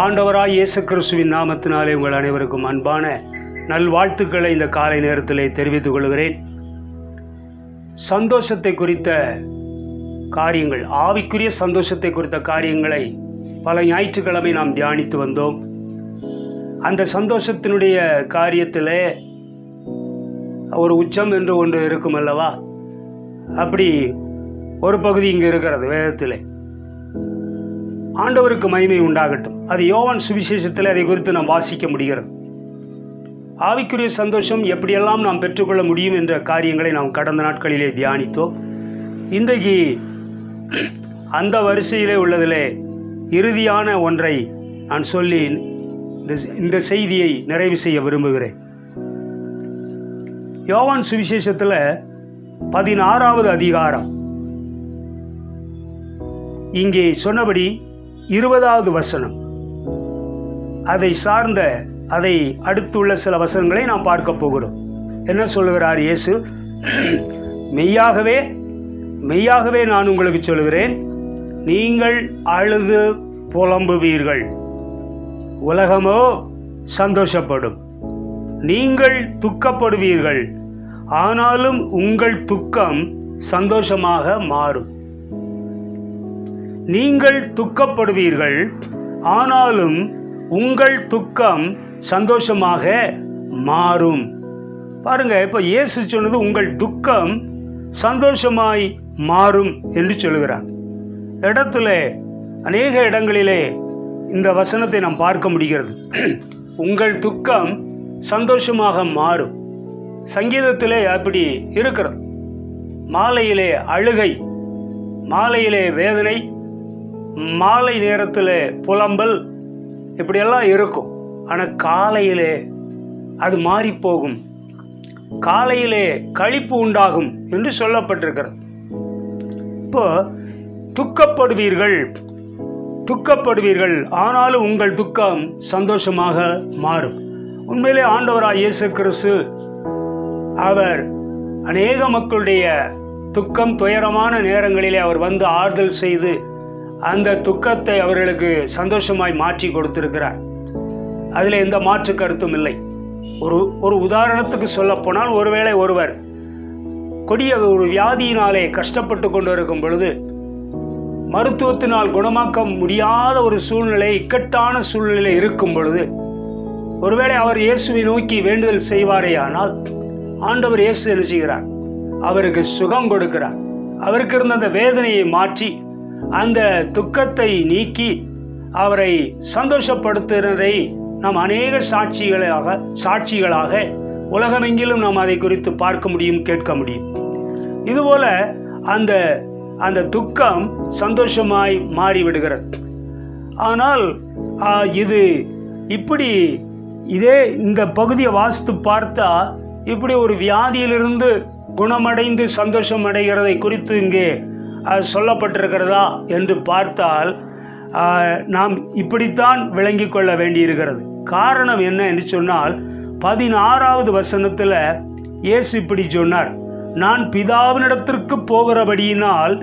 ஆண்டவராய் இயேசு கிறிஸ்துவின் நாமத்தினாலே உங்கள் அனைவருக்கும் அன்பான நல்வாழ்த்துக்களை இந்த காலை நேரத்திலே தெரிவித்துக் கொள்கிறேன். சந்தோஷத்தை குறித்த காரியங்கள், ஆவிக்குரிய சந்தோஷத்தை குறித்த காரியங்களை பல ஞாயிற்றுக்கிழமை நாம் தியானித்து வந்தோம். அந்த சந்தோஷத்தினுடைய காரியத்திலே ஒரு உச்சம் என்று ஒன்று இருக்கும் அல்லவா? அப்படி ஒரு பகுதி இங்கு இருக்கிறது வேதத்திலே. ஆண்டவருக்கு மகிமை உண்டாகட்டும். அது யோவான் சுவிசேஷத்தில் அதை குறித்து நாம் வாசிக்க முடிகிறது. ஆவிக்குரிய சந்தோஷம் எப்படியெல்லாம் நாம் பெற்றுக்கொள்ள முடியும் என்ற காரியங்களை நாம் கடந்த நாட்களிலே தியானித்தோம். இன்றைக்கு அந்த வரிசையிலே உள்ளதிலே இறுதியான ஒன்றை நான் சொல்லி இந்த செய்தியை நிறைவு செய்ய விரும்புகிறேன். யோவான் சுவிசேஷத்தில் 16வது அதிகாரம், இங்கே சொன்னபடி 20வது வசனம், அதை சார்ந்த அதை அடுத்துள்ள சில வசனங்களை நாம் பார்க்க போகிறோம். என்ன சொல்லுகிறார் இயேசு? மெய்யாகவே மெய்யாகவே நான் உங்களுக்கு சொல்கிறேன், நீங்கள் அழுது புலம்புவீர்கள், உலகமோ சந்தோஷப்படும். நீங்கள் துக்கப்படுவீர்கள், ஆனாலும் உங்கள் துக்கம் சந்தோஷமாக மாறும். நீங்கள் துக்கப்படுவீர்கள், ஆனாலும் உங்கள் துக்கம் சந்தோஷமாக மாறும். பாருங்க, இப்போ இயேசு சொன்னது உங்கள் துக்கம் சந்தோஷமாய் மாறும் என்று சொல்லுகிறார். இடத்துல அநேக இடங்களிலே இந்த வசனத்தை நாம் பார்க்க முடிகிறது. உங்கள் துக்கம் சந்தோஷமாக மாறும். சங்கீதத்திலே அப்படி இருக்கிறது. மாலையிலே அழுகை, மாலையிலே வேதனை, மாலை நேரத்தில் புலம்பல், இப்படியெல்லாம் இருக்கும். ஆனால் காலையிலே அது மாறி போகும். காலையிலே களிப்பு உண்டாகும் என்று சொல்லப்பட்டிருக்கிறது. இப்போ துக்கப்படுவீர்கள், துக்கப்படுவீர்கள், ஆனாலும் உங்கள் துக்கம் சந்தோஷமாக மாறும். உண்மையிலே ஆண்டவராய் இயேசு கிறிஸ்து அவர் அநேக மக்களுடைய துக்கம் துயரமான நேரங்களிலே அவர் வந்து ஆறுதல் செய்து அந்த துக்கத்தை அவர்களுக்கு சந்தோஷமாய் மாற்றி கொடுத்திருக்கிறார். அதில் எந்த மாற்று கருத்தும் இல்லை. ஒரு உதாரணத்துக்கு சொல்ல போனால், ஒருவேளை ஒருவர் கொடிய ஒரு வியாதியினாலே கஷ்டப்பட்டு கொண்டு இருக்கும் பொழுது, மருத்துவத்தினால் குணமாக்க முடியாத ஒரு சூழ்நிலை, இக்கட்டான சூழ்நிலை இருக்கும் பொழுது, ஒருவேளை அவர் இயேசுவை நோக்கி வேண்டுதல் செய்வாரேயானால், ஆண்டவர் இயேசு என்ன செய்கிறார்? அவருக்கு சுகம் கொடுக்கிறார். அவருக்கு இருந்த அந்த வேதனையை மாற்றி அந்த துக்கத்தை நீக்கி அவரை சந்தோஷப்படுத்துகிறதை நாம் அநேக சாட்சிகளாக உலகமெங்கிலும் நாம் அதை குறித்து பார்க்க முடியும், கேட்க முடியும். இதுபோல அந்த துக்கம் சந்தோஷமாய் மாறிவிடுகிறது. ஆனால் இது இப்படி இந்த பகுதியை வாசித்து பார்த்தா, இப்படி ஒரு வியாதியிலிருந்து குணமடைந்து சந்தோஷம் அடைகிறதை குறித்து இங்கே சொல்லப்பட்டிருக்கிறதா என்று பார்த்தால் நாம் இப்படித்தான் விளங்கி கொள்ள வேண்டியிருக்கிறது. காரணம் என்ன என்று சொன்னால், 16வது வசனத்தில் இயேசு இப்படி சொன்னார், நான் பிதாவினிடத்திற்கு போகிறபடியினால்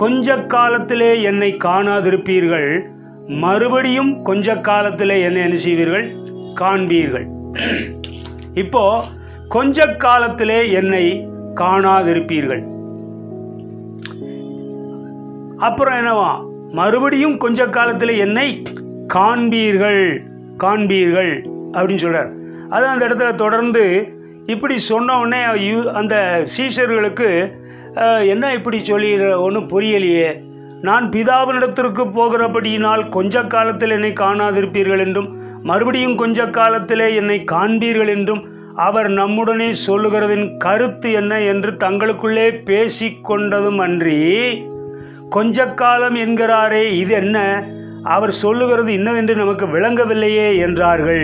கொஞ்ச காலத்திலே என்னை காணாதிருப்பீர்கள், மறுபடியும் கொஞ்ச காலத்திலே என்னை என்ன செய்வீர்கள்? காண்பீர்கள். இப்போ கொஞ்ச காலத்திலே என்னை காணாதிருப்பீர்கள், அப்புறம் என்னவா? மறுபடியும் கொஞ்ச காலத்தில் என்னை காண்பீர்கள் அப்படின்னு சொல்றார். அது அந்த இடத்துல தொடர்ந்து இப்படி சொன்ன உடனே அந்த சீஷர்களுக்கு என்ன இப்படி சொல்லி ஒன்றும் புரியலையே, நான் பிதாவினிடத்திற்கு போகிறபடியினால் கொஞ்ச காலத்தில் என்னை காணாதிருப்பீர்கள் என்றும் மறுபடியும் கொஞ்ச காலத்திலே என்னை காண்பீர்கள் என்றும் அவர் நம்முடனே சொல்லுகிறதின் கருத்து என்ன என்று தங்களுக்குள்ளே பேசி கொண்டதும் அன்றி, கொஞ்ச காலம் என்கிறாரே, இது என்ன? அவர் சொல்லுகிறது இன்னதென்று நமக்கு விளங்கவில்லையே என்றார்கள்.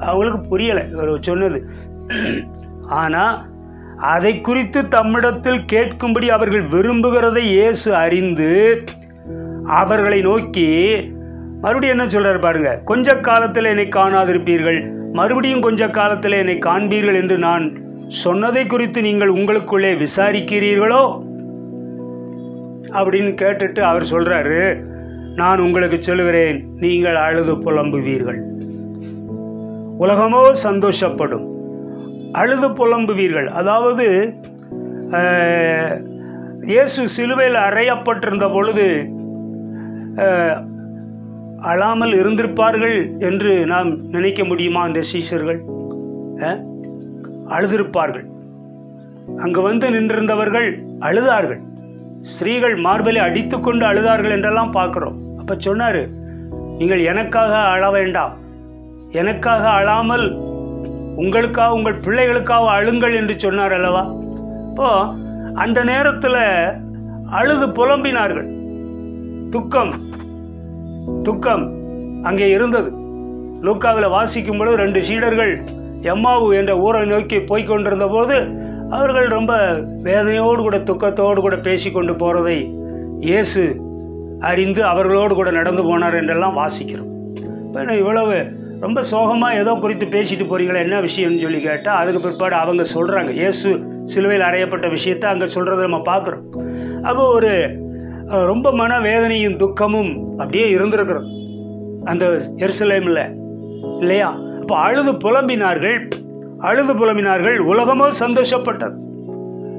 அவங்களுக்கு புரியலை அவர் சொன்னது. ஆனால் அதை குறித்து தம்மிடத்தில் கேட்கும்படி அவர்கள் விரும்புகிறதை இயேசு அறிந்து அவர்களை நோக்கி மறுபடியும் என்ன சொல்றாரு பாருங்க, கொஞ்ச காலத்தில் என்னை காணாதிருப்பீர்கள், மறுபடியும் கொஞ்ச காலத்தில் என்னை காண்பீர்கள் என்று நான் சொன்னதை குறித்து நீங்கள் உங்களுக்குள்ளே விசாரிக்கிறீர்களோ அப்படின்னு கேட்டுட்டு அவர் சொல்றாரு, நான் உங்களுக்கு சொல்லுகிறேன், நீங்கள் அழுது புலம்புவீர்கள். உலகமோ சந்தோஷப்படும். அழுது புலம்புவீர்கள். அதாவது இயேசு சிலுவையில் அறையப்பட்டிருந்த பொழுது அழாமல் இருந்திருப்பார்கள் என்று நாம் நினைக்க முடியுமா? அந்த சீஷர்கள் அழுதிருப்பார்கள். அங்கு வந்து நின்றிருந்தவர்கள் அழுதார்கள். ஸ்திரீகள் மார்பலை அடித்து கொண்டு அழுதார்கள் என்றெல்லாம் பார்க்கிறோம். அப்ப சொன்னாரு, நீங்கள் எனக்காக அழ வேண்டாம், எனக்காக அழாமல் உங்களுக்காக உங்கள் பிள்ளைகளுக்காக அழுங்கள் என்று சொன்னார் அல்லவா? இப்போ அந்த நேரத்தில் அழுது புலம்பினார்கள். துக்கம் அங்கே இருந்தது. லூக்காவில் வாசிக்கும் பொழுது 2 சீடர்கள் எம்மாவு என்ற ஊரை நோக்கி போய்கொண்டிருந்த போது அவர்கள் ரொம்ப வேதனையோடு கூட துக்கத்தோடு கூட பேசி கொண்டு போகிறதை இயேசு அறிந்து அவர்களோடு கூட நடந்து போனார் என்றெல்லாம் வாசிக்கிறோம். இப்போ இவ்வளவு ரொம்ப சோகமாக ஏதோ குறித்து பேசிட்டு போறீங்களா, என்ன விஷயம்னு சொல்லி கேட்டால் அதுக்கு பிற்பாடு அவங்க சொல்கிறாங்க. இயேசு சிலுவையில் அறையப்பட்ட விஷயத்தை அங்கே சொல்கிறத நம்ம பார்க்குறோம். அப்போ ஒரு ரொம்ப மன வேதனையும் துக்கமும் அப்படியே இருந்திருக்கிறது அந்த எருசலேமில், இல்லையா? அப்போ அழுது புலம்பினார்கள். உலகமோ சந்தோஷப்பட்டது.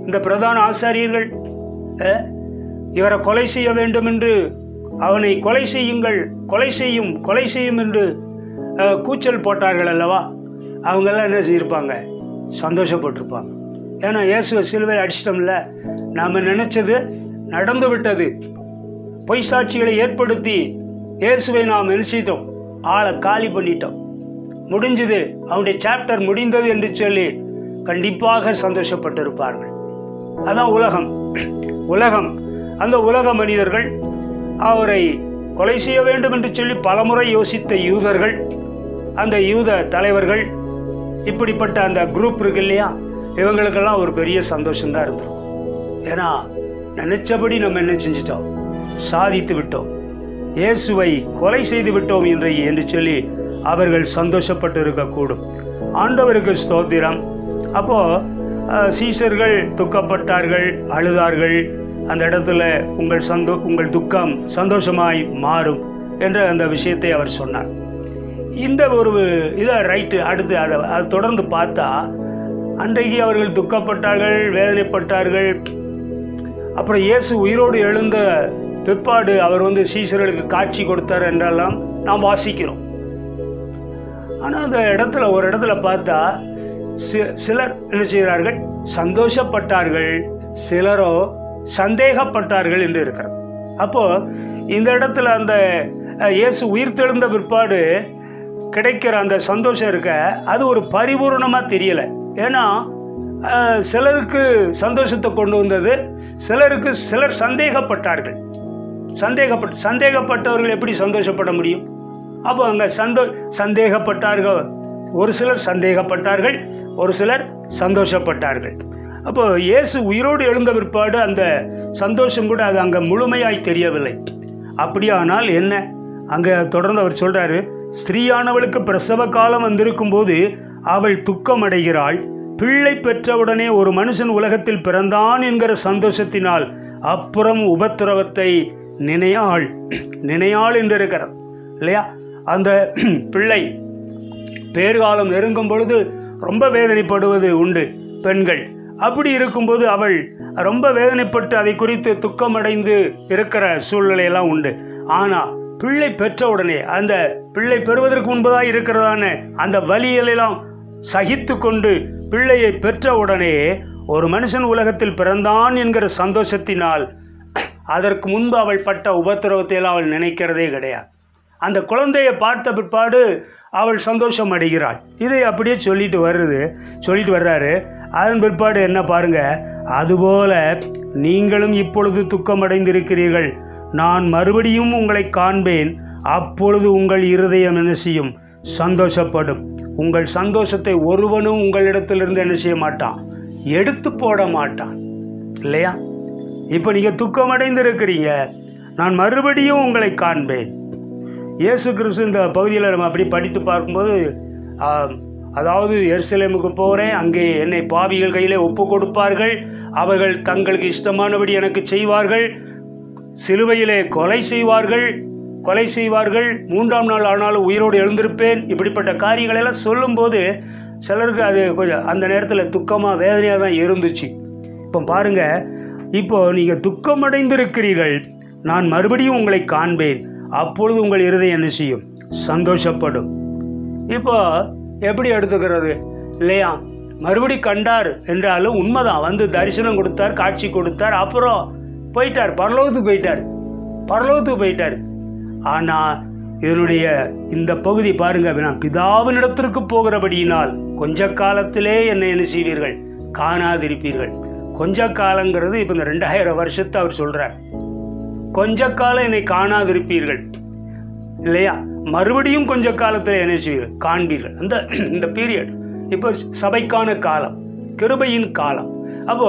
இந்த பிரதான ஆசாரியர்கள் இவரை கொலை செய்ய வேண்டும் என்று, அவனை கொலை செய்யும் என்று கூச்சல் போட்டார்கள் அல்லவா? அவங்கெல்லாம் என்ன செய்திருப்பாங்க? சந்தோஷப்பட்டிருப்பாங்க. ஏன்னா இயேசுவை சிலுவையில் அடிச்சிட்டோம்ல, நாம் நினைச்சது நடந்து விட்டது. பொய் சாட்சிகளை ஏற்படுத்தி இயேசுவை நாம் நினைச்சிட்டோம், ஆளை காலி பண்ணிட்டோம், முடிஞ்சது, அவனுடைய சாப்டர் முடிந்தது என்று சொல்லி கண்டிப்பாக சந்தோஷப்பட்டிருப்பார்கள். அதான் உலகம். அந்த உலக மனிதர்கள் அவரை கொலை செய்ய வேண்டும் என்று சொல்லி பலமுறை யோசித்த யூதர்கள், அந்த யூத தலைவர்கள், இப்படிப்பட்ட அந்த குரூப் இருக்கு இல்லையா, இவங்களுக்கெல்லாம் ஒரு பெரிய சந்தோஷம்தான் இருந்திருக்கும். ஏன்னா நினைச்சபடி நம்ம என்ன செஞ்சிட்டோம்? சாதித்து விட்டோம், இயேசுவை கொலை செய்து விட்டோம் என்று சொல்லி அவர்கள் சந்தோஷப்பட்டு இருக்கக்கூடும். ஆண்டவருக்கு ஸ்தோத்திரம். அப்போ சீஷர்கள் துக்கப்பட்டார்கள், அழுதார்கள். அந்த இடத்துல உங்கள் துக்கம் சந்தோஷமாய் மாறும் என்ற அந்த விஷயத்தை அவர் சொன்னார். இந்த ஒரு இதை ரைட்டு. அடுத்து அதை தொடர்ந்து பார்த்தா, அன்றைக்கு அவர்கள் துக்கப்பட்டார்கள், வேதனைப்பட்டார்கள். அப்புறம் இயேசு உயிரோடு எழுந்த பிற்பாடு அவர் சீஷர்களுக்கு காட்சி கொடுத்தார் என்றெல்லாம் நாம் வாசிக்கிறோம். ஆனால் அந்த இடத்துல ஒரு இடத்துல பார்த்தா சிலர் என்ன செய்கிறார்கள்? சந்தோஷப்பட்டார்கள், சிலரோ சந்தேகப்பட்டார்கள் என்று இருக்கிறது. அப்போ இந்த இடத்துல அந்த இயேசு உயிர்த்தெழுந்த பிற்பாடு கிடைக்கிற அந்த சந்தோஷம் இருக்க, அது ஒரு பரிபூர்ணமாக தெரியலை. ஏன்னா சிலருக்கு சந்தோஷத்தை கொண்டு வந்தது, சிலர் சந்தேகப்பட்டார்கள். சந்தேகப்பட்டவர்கள் எப்படி சந்தோஷப்பட முடியும்? அப்போ அங்கே சந்தேகப்பட்டார்கள். ஒரு சிலர் சந்தேகப்பட்டார்கள், ஒரு சிலர் சந்தோஷப்பட்டார்கள். அப்போ இயேசு உயிரோடு எழுந்த பிற்பாடு அந்த சந்தோஷம் கூட அது அங்கே முழுமையாய் தெரியவில்லை. அப்படியானால் என்ன? அங்கே தொடர்ந்து அவர் சொல்றாரு, ஸ்திரீயானவளுக்கு பிரசவ காலம் வந்திருக்கும் போது அவள் துக்கம் அடைகிறாள். பிள்ளை பெற்றவுடனே ஒரு மனுஷன் உலகத்தில் பிறந்தான் என்கிற சந்தோஷத்தினால் அப்புறம் உபத்திரவத்தை நினையாள் என்று இருக்கிறார் இல்லையா? அந்த பிள்ளை பேறுகாலம் நெருங்கும் பொழுது ரொம்ப வேதனைப்படுவது உண்டு பெண்கள். அப்படி இருக்கும்போது அவள் ரொம்ப வேதனைப்பட்டு அதை குறித்து துக்கமடைந்து இருக்கிற சூழ்நிலையெல்லாம் உண்டு. ஆனால் பிள்ளை பெற்ற உடனே, அந்த பிள்ளை பெறுவதற்கு முன்பதாக இருக்கிறதான அந்த வலியெல்லாம் சகித்து கொண்டு பிள்ளையை பெற்ற உடனே ஒரு மனுஷன் உலகத்தில் பிறந்தான் என்கிற சந்தோஷத்தினால் அதற்கு முன்பு அவள் பட்ட உபத்திரவத்தை எல்லாம் அவள் நினைக்கிறதே கிடையாது. அந்த குழந்தையை பார்த்த பிற்பாடு அவள் சந்தோஷம் அடைகிறாள். இதை அப்படியே சொல்லிட்டு வர்றாரு. அதன் பிற்பாடு என்ன பாருங்க, அதுபோல நீங்களும் இப்பொழுது துக்கமடைந்திருக்கிறீர்கள். நான் மறுபடியும் உங்களை காண்பேன், அப்பொழுது உங்கள் இருதயம் என்ன செய்யும்? சந்தோஷப்படும். உங்கள் சந்தோஷத்தை ஒருவனும் உங்களிடத்திலிருந்து என்ன செய்ய மாட்டான்? எடுத்து போட மாட்டான், இல்லையா? இப்போ நீங்கள் துக்கமடைந்திருக்கிறீங்க, நான் மறுபடியும் உங்களை காண்பேன். இயேசு கிறிஸ்து இந்த பகுதியில் நம்ம அப்படி படித்து பார்க்கும்போது, அதாவது எருசலேமுக்கு போகிறேன், அங்கே என்னை பாவிகள் கையில் ஒப்பு கொடுப்பார்கள், அவர்கள் தங்களுக்கு இஷ்டமானபடி எனக்கு செய்வார்கள், சிலுவையிலே கொலை செய்வார்கள், கொலை செய்வார்கள், 3ஆம் நாள் ஆனாலும் உயிரோடு எழுந்திருப்பேன், இப்படிப்பட்ட காரியங்கள் எல்லாம் சொல்லும்போது சிலருக்கு அது கொஞ்சம் அந்த நேரத்தில் துக்கமாக வேதனையாக தான் இருந்துச்சு. இப்போ பாருங்க, இப்போ நீங்கள் துக்கமடைந்திருக்கிறீர்கள், நான் மறுபடியும் உங்களை காண்பேன், அப்பொழுது உங்கள் இருதயம் என்ன செய்யும்? சந்தோஷப்படும். இப்போ எப்படி எடுத்துக்கிறது இல்லையா? மறுபடி கண்டார் என்றாலும் உண்மைதான், வந்து தரிசனம் கொடுத்தார், காட்சி கொடுத்தார், அப்புறம் போயிட்டார், பரலோகத்துக்கு போயிட்டார். ஆனால் இதனுடைய இந்த பகுதி பாருங்க, நான் பிதாவினிடத்திற்கு போகிறபடியினால் கொஞ்ச காலத்திலே என்னை என்ன செய்வீர்கள்? காணாதிருப்பீர்கள். கொஞ்ச காலங்கிறது இப்போ இந்த 2000 வருஷத்தை அவர் சொல்றார். கொஞ்ச காலம் என்னை காணாதிருப்பீர்கள் இல்லையா? மறுபடியும் கொஞ்ச காலத்தில் என்ன செய்வீர்கள்? காண்பீர்கள். இந்த பீரியட் இப்போ சபைக்கான காலம், கிருபையின் காலம். அப்போ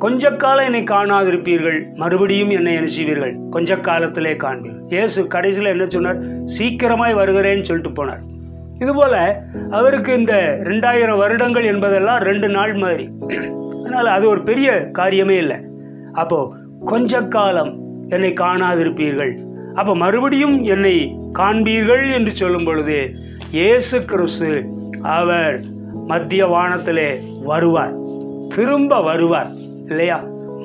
கொஞ்ச காலம் என்னை காணாதிருப்பீர்கள், மறுபடியும் என்னை என்ன செய்வீர்கள்? கொஞ்ச காலத்திலே காண்பீர்கள். இயேசு கடைசியில் என்ன சொன்னார்? சீக்கிரமாய் வருகிறேன்னு சொல்லிட்டு போனார். இதுபோல அவருக்கு இந்த 2000 வருடங்கள் என்பதெல்லாம் 2 நாள் மாதிரி. அதனால் அது ஒரு பெரிய காரியமே இல்லை. அப்போ கொஞ்ச காலம் என்னை காணாதிருப்பீர்கள், அப்போ மறுபடியும் என்னை காண்பீர்கள் என்று சொல்லும் பொழுது இயேசு கிறிஸ்து அவர் மத்திய வானத்திலே வருவார், திரும்ப வருவார் இல்லையா?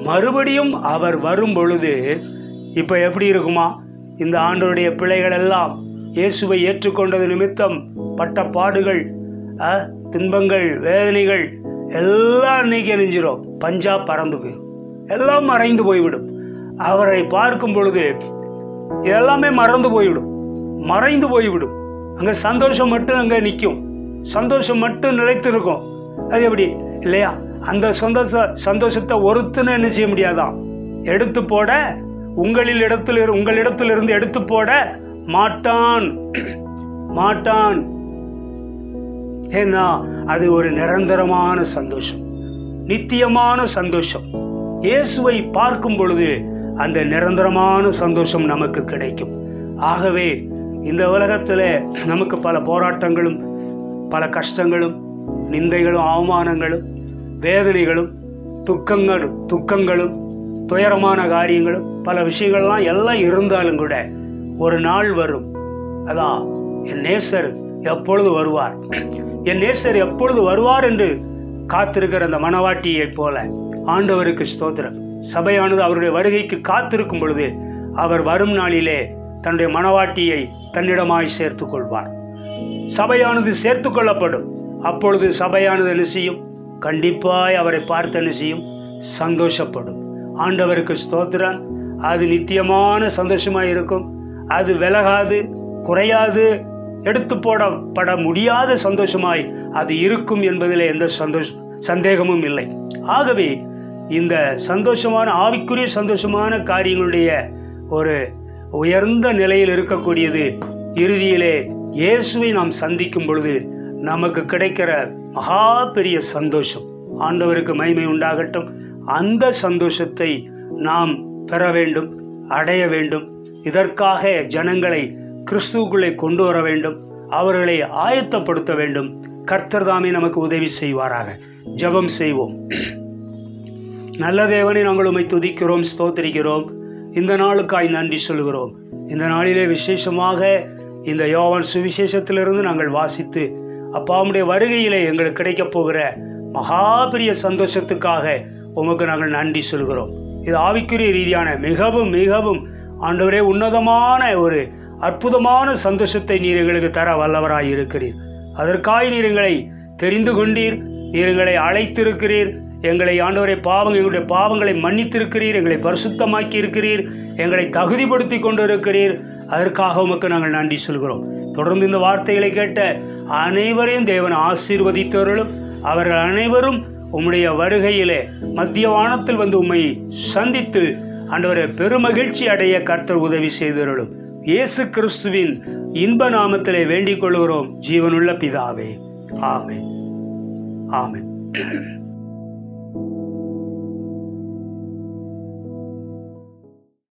மறுபடியும் அவர் வரும் பொழுது இப்போ எப்படி இருக்குமா? இந்த ஆண்டவருடைய பிள்ளைகள் எல்லாம் இயேசுவை ஏற்றுக்கொண்டது நிமித்தம் பட்ட பாடுகள், துன்பங்கள், வேதனைகள் எல்லாம் இன்னைக்கு அணிஞ்சிரும், பஞ்சா பறந்து போயிடும், எல்லாம் மறைந்து போய்விடும். அவரை பார்க்கும் பொழுது எல்லாமே மறைந்து போய்விடும். அங்கே சந்தோஷம் மட்டும் அங்கே நிற்கும், சந்தோஷம் மட்டும் நிலைத்து இருக்கும். அது எப்படி இல்லையா? அந்த சந்தோஷத்தை ஒருத்தனை என்ன செய்ய முடியாதான்? எடுத்து போட உங்களிடத்திலிருந்து எடுத்து போட மாட்டான். ஏன்னா அது ஒரு நிரந்தரமான சந்தோஷம், நித்தியமான சந்தோஷம். இயேசுவை பார்க்கும் பொழுது அந்த நிரந்தரமான சந்தோஷம் நமக்கு கிடைக்கும். ஆகவே இந்த உலகத்தில் நமக்கு பல போராட்டங்களும், பல கஷ்டங்களும், நிந்தைகளும், அவமானங்களும், வேதனைகளும், துக்கங்களும், துயரமான காரியங்களும், பல விஷயங்கள்லாம் எல்லாம் இருந்தாலும் கூட ஒரு நாள் வரும். அதான் என் நேசர் எப்பொழுது வருவார் என்று காத்திருக்கிற அந்த மணவாட்டியை போல ஆண்டவருக்கு ஸ்தோத்திரம். சபையானது அவருடைய வருகைக்கு காத்திருக்கும் பொழுது அவர் வரும் நாளிலே தன்னுடைய மணவாட்டியை தன்னிடமாய் சேர்த்து கொள்வார். சபையானது சேர்த்து கொள்ளப்படும். அப்பொழுது சபையானது என்ன செய்யும்? கண்டிப்பாய் அவரை பார்த்து என்ன செய்யும்? சந்தோஷப்படும். ஆண்டவருக்கு ஸ்தோத்திரம். அது நித்தியமான சந்தோஷமாய் இருக்கும். அது விலகாது, குறையாது, எடுத்து போடப்பட முடியாத சந்தோஷமாய் அது இருக்கும் என்பதில் எந்த சந்தேகமும் இல்லை. ஆகவே இந்த சந்தோஷமான, ஆவிக்குரிய சந்தோஷமான காரியங்களுடைய ஒரு உயர்ந்த நிலையில் இருக்கக்கூடியது இறுதியிலே இயேசுவை நாம் சந்திக்கும் பொழுது நமக்கு கிடைக்கிற மகா பெரிய சந்தோஷம். ஆண்டவருக்கு மகிமை உண்டாகட்டும். அந்த சந்தோஷத்தை நாம் பெற வேண்டும், அடைய வேண்டும். இதற்காக ஜனங்களை கிறிஸ்துவுக்குள்ளே கொண்டு வர வேண்டும், அவர்களை ஆயத்தப்படுத்த வேண்டும். கர்த்தர் தாமே நமக்கு உதவி செய்வாராக. ஜெபம் செய்வோம். நல்ல தேவனை நாங்கள் உம்மை துதிக்கிறோம், ஸ்தோத்திரிக்கிறோம். இந்த நாளுக்காய் நன்றி சொல்கிறோம். இந்த நாளிலே விசேஷமாக இந்த யோவான் சுவிசேஷத்திலிருந்து நாங்கள் வாசித்து அப்பாவுடைய வருகையிலே எங்களுக்கு கிடைக்கப் போகிற மகா பெரிய சந்தோஷத்துக்காக உமக்கு நாங்கள் நன்றி சொல்கிறோம். இது ஆவிக்குரிய ரீதியான மிகவும் மிகவும் ஆண்டவரே உன்னதமான ஒரு அற்புதமான சந்தோஷத்தை நீர் எங்களுக்கு தர வல்லவராய் இருக்கிறீர். அதற்காக நீர் எங்களை தெரிந்து கொண்டீர், நீர் எங்களை அழைத்திருக்கிறீர். எங்களை ஆண்டவரே எங்களுடைய பாவங்களை மன்னித்திருக்கிறீர், எங்களை பரிசுத்தமாக்கி இருக்கிறீர், எங்களை தகுதிப்படுத்தி கொண்டு இருக்கிறீர். அதற்காக உமக்கு நாங்கள் நன்றி சொல்கிறோம். தொடர்ந்து இந்த வார்த்தைகளை கேட்ட அனைவரையும் தேவன் ஆசீர்வதித்தவர்களும், அவர்கள் அனைவரும் உம்முடைய வருகையிலே மத்திய வானத்தில் வந்து உம்மை சந்தித்து ஆண்டவரே பெருமகிழ்ச்சி அடைய கர்த்தர் உதவி செய்தவர்களும் இயேசு கிறிஸ்துவின் இன்ப நாமத்திலே வேண்டிக் கொள்கிறோம் ஜீவனுள்ள பிதாவே. ஆமென். ஆமென்.